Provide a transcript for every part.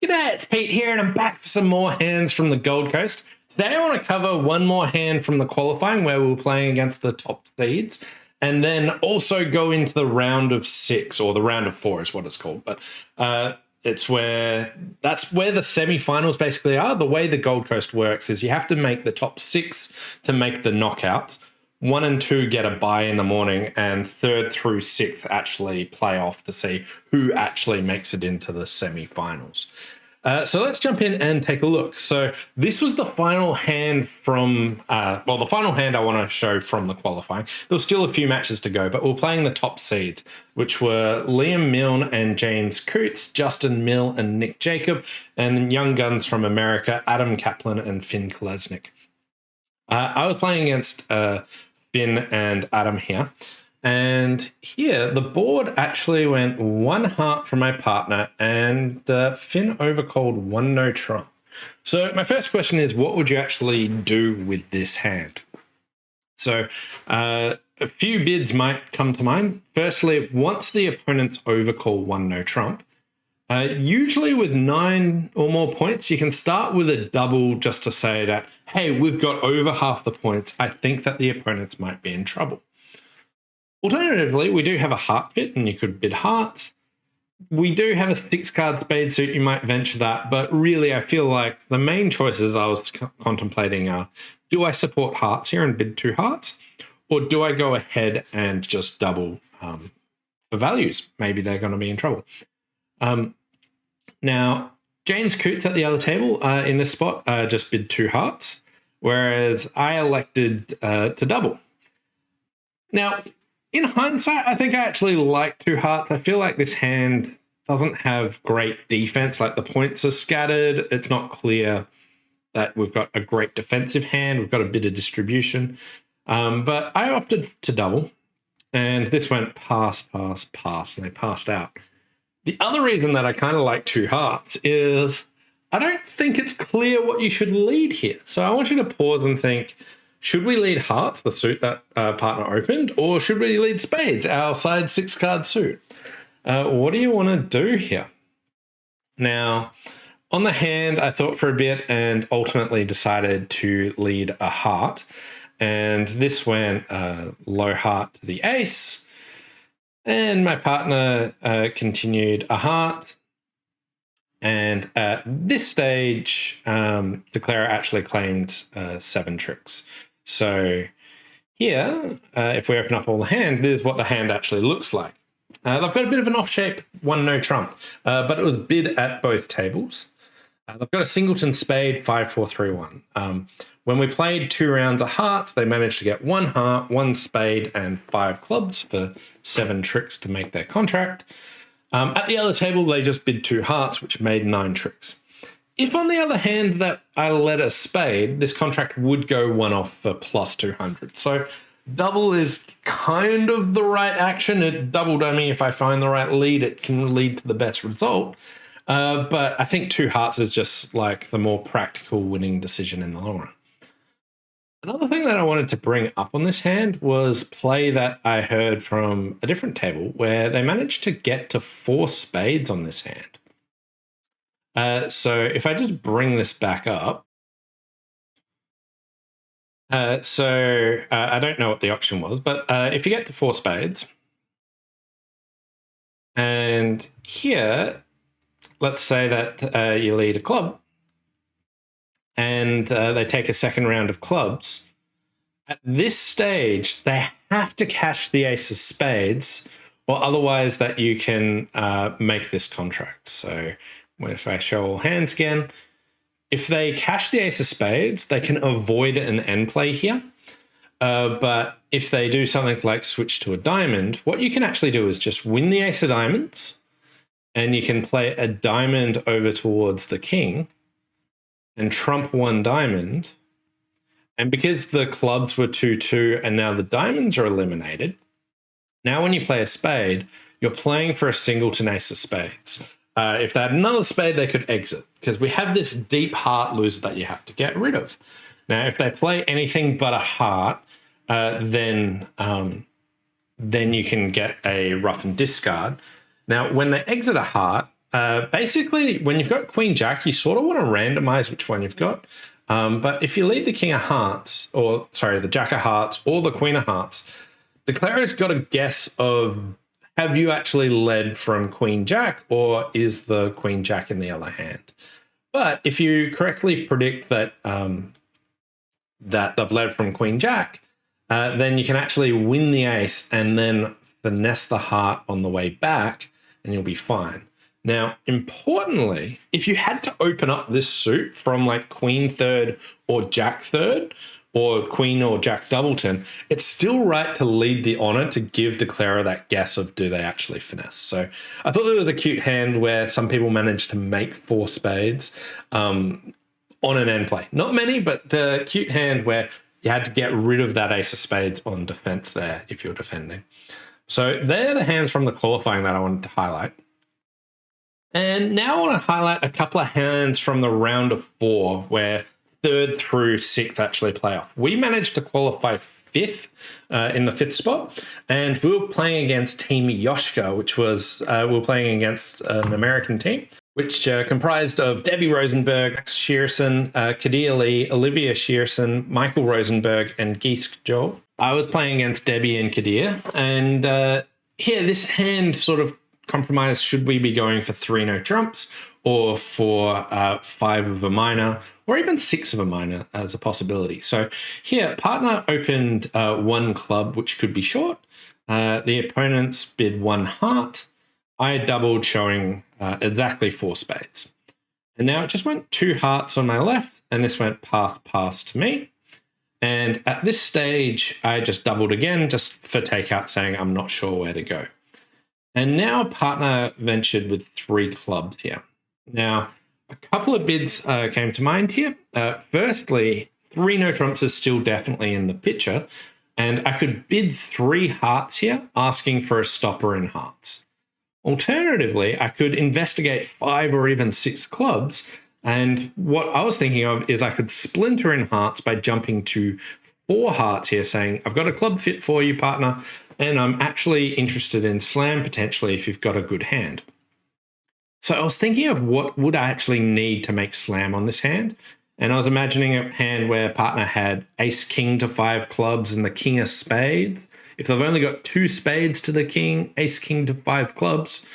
G'day, it's Pete here, and I'm back for some more hands from the Gold Coast. Today I want to cover one more hand from the qualifying where we were playing against the top seeds, and then also go into the round of 6, or the round of 4 is what it's called. But that's where the semi-finals basically are. The way the Gold Coast works is you have to make the top 6 to make the knockouts. 1 and 2 get a bye in the morning, and 3rd through 6th actually play off to see who actually makes it into the semi-finals. So let's jump in and take a look. So this was the final hand from, the final hand I want to show from the qualifying. There was still a few matches to go, but we're playing the top seeds, which were Liam Milne and James Coots, Justin Mill and Nick Jacob, and young guns from America, Adam Kaplan and Finn Kolesnik. I was playing against Finn and Adam here. And here, the board actually went 1 heart from my partner, and Finn overcalled 1 no trump. So my first question is, what would you actually do with this hand? So a few bids might come to mind. Firstly, once the opponents overcall 1 no trump, usually with 9 or more points, you can start with a double just to say that, hey, we've got over half the points. I think that the opponents might be in trouble. Alternatively, we do have a heart fit, and you could bid hearts. We do have a 6-card spade suit. You might venture that, but really I feel like the main choices I was contemplating are, do I support hearts here and bid 2 hearts? Or do I go ahead and just double for values? Maybe they're going to be in trouble. Now, James Coots at the other table in this spot just bid 2 hearts, whereas I elected to double. Now, in hindsight, I think I actually like 2 hearts. I feel like this hand doesn't have great defense. Like, the points are scattered. It's not clear that we've got a great defensive hand. We've got a bit of distribution. But I opted to double, and this went pass, pass, pass, and they passed out. The other reason that I kind of like 2 hearts is I don't think it's clear what you should lead here. So I want you to pause and think, should we lead hearts, the suit that partner opened, or should we lead spades, our side 6-card suit? What do you want to do here? Now, on the hand, I thought for a bit and ultimately decided to lead a heart. And this went low heart to the ace. And my partner continued a heart. And at this stage, Declarer actually claimed 7 tricks. So here, if we open up all the hand, this is what the hand actually looks like. They've got a bit of an off shape, 1 no trump, but it was bid at both tables. They've got a singleton spade, 5, 4, 3, 1. When we played 2 rounds of hearts, they managed to get 1 heart, 1 spade, and 5 clubs for 7 tricks to make their contract. At the other table, they just bid 2 hearts, which made 9 tricks. If, on the other hand, that I led a spade, this contract would go 1 off for plus 200. So double is kind of the right action. It doubled, if I find the right lead, it can lead to the best result. But I think 2 hearts is just like the more practical winning decision in the long run. Another thing that I wanted to bring up on this hand was play that I heard from a different table where they managed to get to 4 spades on this hand. So if I just bring this back up, I don't know what the option was, but if you get to 4 spades, and here, let's say that you lead a club, and they take a second round of clubs. At this stage, they have to cash the ace of spades, or otherwise that you can make this contract. So if I show all hands again, if they cash the ace of spades, they can avoid an end play here. But if they do something like switch to a diamond, what you can actually do is just win the ace of diamonds, and you can play a diamond over towards the king, and trump 1 diamond. And because the clubs were 2-2 and now the diamonds are eliminated, now when you play a spade, you're playing for a singleton ace of spades. If they had another spade, they could exit, because we have this deep heart loser that you have to get rid of. Now, if they play anything but a heart, then you can get a rough and discard. Now, when they exit a heart, basically, when you've got Queen Jack, you sort of want to randomize which one you've got. But if you lead the King of Hearts, or sorry, the Jack of Hearts or the Queen of Hearts, declarer's got a guess of, have you actually led from Queen Jack, or is the Queen Jack in the other hand? But if you correctly predict that that they've led from Queen Jack, then you can actually win the ace and then finesse the heart on the way back, and you'll be fine. Now, importantly, if you had to open up this suit from like Queen third or Jack third, or Queen or Jack Doubleton, it's still right to lead the honor to give declarer that guess of, do they actually finesse? So I thought there was a cute hand where some people managed to make 4 spades on an end play. Not many, but the cute hand where you had to get rid of that ace of spades on defense there if you're defending. So they're the hands from the qualifying that I wanted to highlight. And now I want to highlight a couple of hands from the round of 4 where 3rd through 6th actually play off. We managed to qualify 5th in the 5th spot, and we were playing against Team Yoshka, which was, we were playing against an American team, which comprised of Debbie Rosenberg, Schireson, Cadir Lee, Olivia Schireson, Michael Rosenberg, and Geeske Joel. I was playing against Debbie and Cadir, and here this hand sort of compromised, should we be going for 3 no trumps, or for 5 of a minor, or even 6 of a minor as a possibility. So here, partner opened 1 club, which could be short. The opponents bid 1 heart. I doubled, showing exactly 4 spades. And now it just went 2 hearts on my left, and this went pass to me. And at this stage, I just doubled again, just for takeout, saying I'm not sure where to go. And now partner ventured with 3 clubs here. Now, a couple of bids came to mind here. Firstly, 3 no trumps is still definitely in the picture, and I could bid 3 hearts here, asking for a stopper in hearts. Alternatively, I could investigate 5 or even 6 clubs, and what I was thinking of is I could splinter in hearts by jumping to 4 hearts here, saying, I've got a club fit for you, partner, and I'm actually interested in slam potentially if you've got a good hand. So I was thinking of what would I actually need to make slam on this hand. And I was imagining a hand where partner had ace king to 5 clubs and the king of spades. If they've only got 2 spades to the king, ace king to 5 clubs,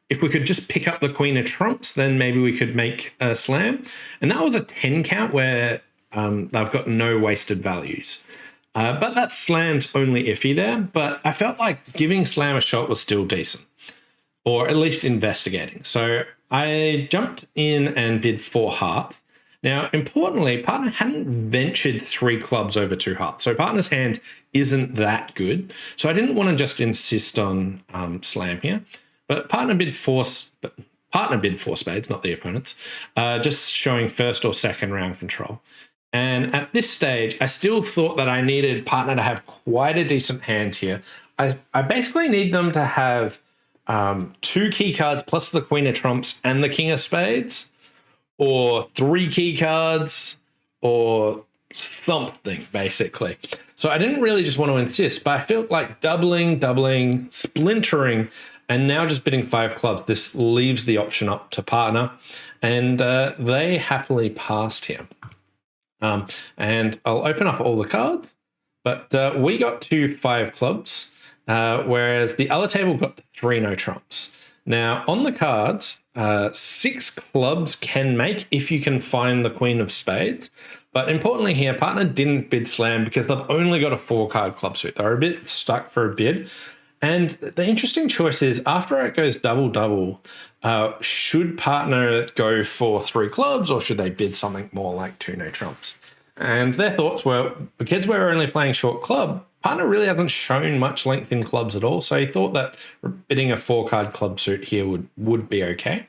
if we could just pick up the queen of trumps, then maybe we could make a slam. And that was a 10 count where they've got no wasted values. But that slam's only iffy there. But I felt like giving slam a shot was still decent, or at least investigating. So I jumped in and bid 4 heart. Now, importantly, partner hadn't ventured 3 clubs over 2 hearts. So partner's hand isn't that good. So I didn't want to just insist on slam here. But partner bid 4 spades, not the opponents, just showing first or second round control. And at this stage, I still thought that I needed partner to have quite a decent hand here. I basically need them to have 2 key cards plus the queen of trumps and the king of spades, or 3 key cards, or something, basically. So I didn't really just want to insist, but I felt like doubling, splintering, and now just bidding 5 clubs. This leaves the option up to partner, and they happily passed here. And I'll open up all the cards, but we got to 5 clubs, whereas the other table got 3 no trumps. Now, on the cards, 6 clubs can make if you can find the queen of spades. But importantly here, partner didn't bid slam because they've only got a 4-card club suit. They're a bit stuck for a bid. And the interesting choice is, after it goes double, should partner go for 3 clubs, or should they bid something more like 2 no trumps? And their thoughts were, because we're only playing short club, partner really hasn't shown much length in clubs at all. So he thought that bidding a 4-card club suit here would be okay.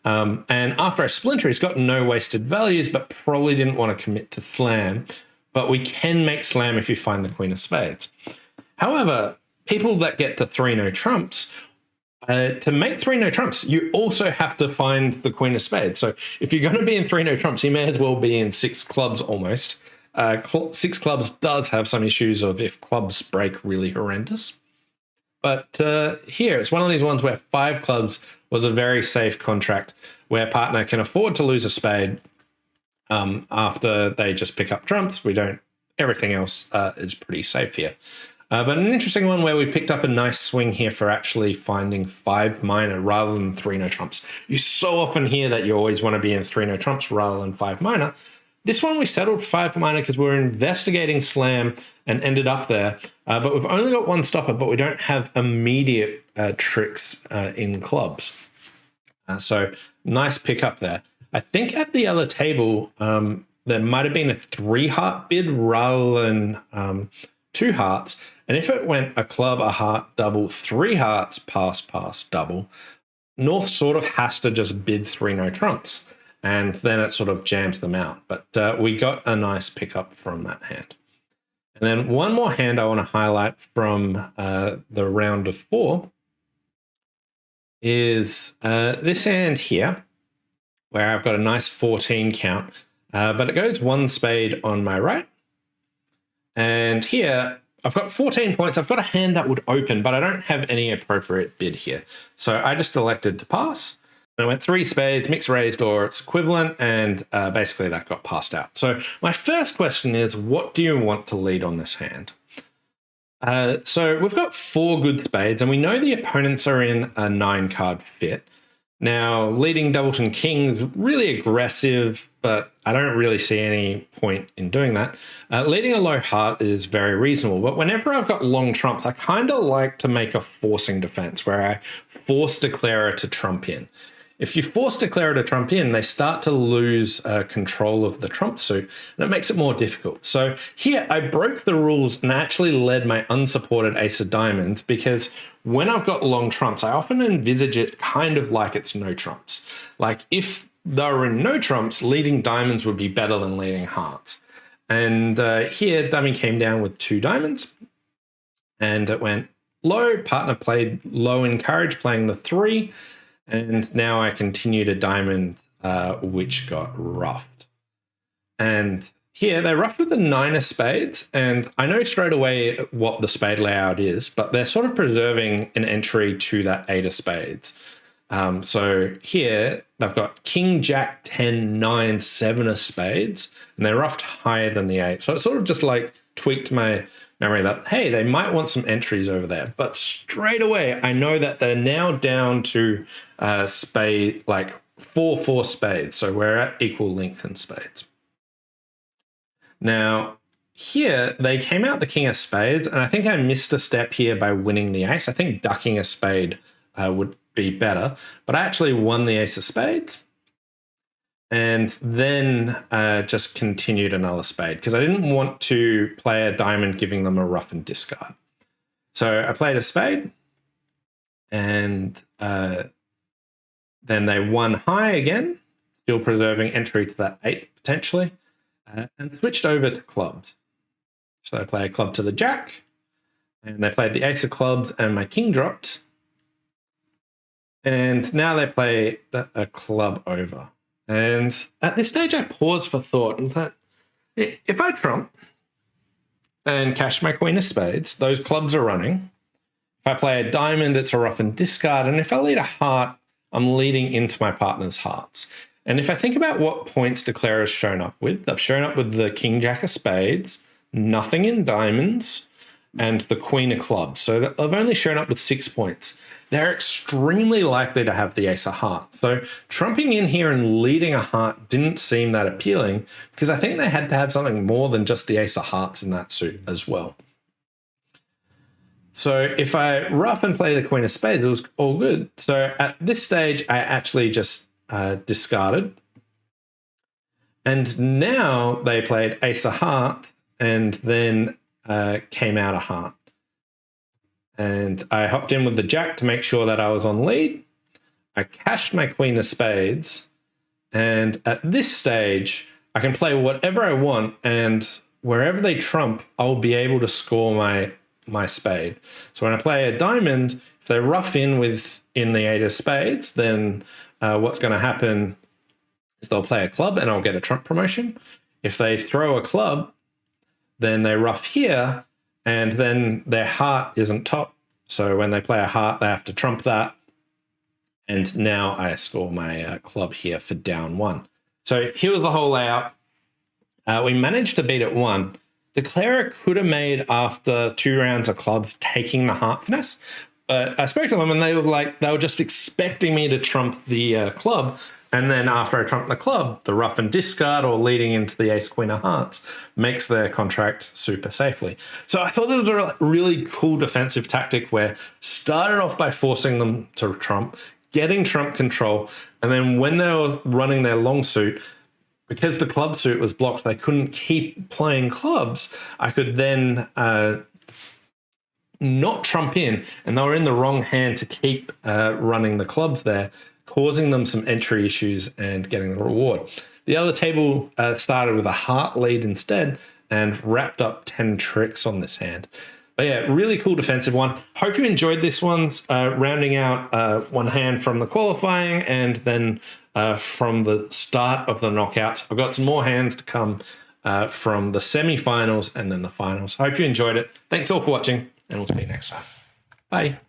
And after a splinter, he's got no wasted values, but probably didn't want to commit to slam. But we can make slam if you find the queen of spades. However, people that get to 3 no trumps, to make 3 no trumps, you also have to find the queen of spades. So if you're going to be in 3 no trumps, you may as well be in 6 clubs almost. 6 clubs does have some issues of if clubs break really horrendous. But here, it's one of these ones where 5 clubs was a very safe contract where partner can afford to lose a spade after they just pick up trumps. Everything else is pretty safe here. But an interesting one where we picked up a nice swing here for actually finding 5 minor rather than 3 no trumps. You so often hear that you always want to be in 3 no trumps rather than 5 minor. This one we settled 5 minor because we were investigating slam and ended up there. But we've only got 1 stopper, but we don't have immediate tricks in clubs. So nice pickup there. I think at the other table, there might have been a 3 heart bid rather than 2 hearts. And if it went a club, a heart, double, 3 hearts, pass, double, North sort of has to just bid 3 no trumps. And then it sort of jams them out. But we got a nice pickup from that hand. And then one more hand I want to highlight from the round of 4 is this hand here, where I've got a nice 14 count, but it goes 1 spade on my right. And here I've got 14 points. I've got a hand that would open, but I don't have any appropriate bid here. So I just elected to pass. And I went 3 spades, mixed raised or its equivalent, and basically that got passed out. So my first question is, what do you want to lead on this hand? So we've got 4 good spades, and we know the opponents are in a 9-card fit. Now, leading Doubleton King is really aggressive, but I don't really see any point in doing that. Leading a low heart is very reasonable, but whenever I've got long trumps, I kind of like to make a forcing defense where I force declarer to trump in. If you force declarer to trump in, they start to lose control of the trump suit, and it makes it more difficult. So here I broke the rules and actually led my unsupported ace of diamonds, because when I've got long trumps, I often envisage it kind of like it's no trumps. Like if they were in no trumps, leading diamonds would be better than leading hearts. And here dummy came down with 2 diamonds, and it went low. Partner played low in courage, playing the 3. And now I continued a diamond, which got ruffed. And here they ruffed with the 9 of spades. And I know straight away what the spade layout is, but they're sort of preserving an entry to that 8 of spades. So here they've got king, jack, 10, 9, 7 of spades, and they're ruffed higher than the 8. So it sort of just like tweaked my memory that, hey, they might want some entries over there. But straight away, I know that they're now down to spade, like 4 spades. So we're at equal length in spades. Now, here they came out the king of spades, and I think I missed a step here by winning the ace. I think ducking a spade would be better, but I actually won the ace of spades. And then just continued another spade because I didn't want to play a diamond giving them a rough and discard. So I played a spade, and then they won high again, still preserving entry to that 8 potentially, and switched over to clubs. So they play a club to the jack, and they played the ace of clubs, and my king dropped. And now they play a club over. And at this stage, I paused for thought and thought, if I trump and cash my queen of spades, those clubs are running. If I play a diamond, it's a rough and discard. And if I lead a heart, I'm leading into my partner's hearts. And if I think about what points declarer has shown up with, they've shown up with the king, jack of spades, nothing in diamonds, and the queen of clubs. So they've only shown up with 6 points. They're extremely likely to have the ace of hearts. So trumping in here and leading a heart didn't seem that appealing because I think they had to have something more than just the ace of hearts in that suit as well. So if I rough and play the queen of spades, it was all good. So at this stage, I actually just discarded. And now they played ace of hearts and then came out a heart. And I hopped in with the jack to make sure that I was on lead. I cashed my queen of spades. And at this stage, I can play whatever I want. And wherever they trump, I'll be able to score my spade. So when I play a diamond, if they rough in the 8 of spades, then what's going to happen is they'll play a club and I'll get a trump promotion. If they throw a club, then they rough here, and then their heart isn't top. So when they play a heart, they have to trump that. And now I score my club here for down 1. So here was the whole layout. We managed to beat it 1. Declarer could have made after 2 rounds of clubs taking the heart finesse. But I spoke to them and they were just expecting me to trump the club. And then after I trump the club, the rough and discard or leading into the ace queen of hearts makes their contract super safely. So I thought this was a really cool defensive tactic where started off by forcing them to trump, getting trump control, and then when they were running their long suit, because the club suit was blocked, they couldn't keep playing clubs. I could then not trump in, and they were in the wrong hand to keep running the clubs there, causing them some entry issues and getting the reward. The other table started with a heart lead instead and wrapped up 10 tricks on this hand. But yeah, really cool defensive one. Hope you enjoyed this one, rounding out one hand from the qualifying and then from the start of the knockouts. I've got some more hands to come from the semi-finals and then the finals. Hope you enjoyed it. Thanks all for watching, and we'll see you next time. Bye.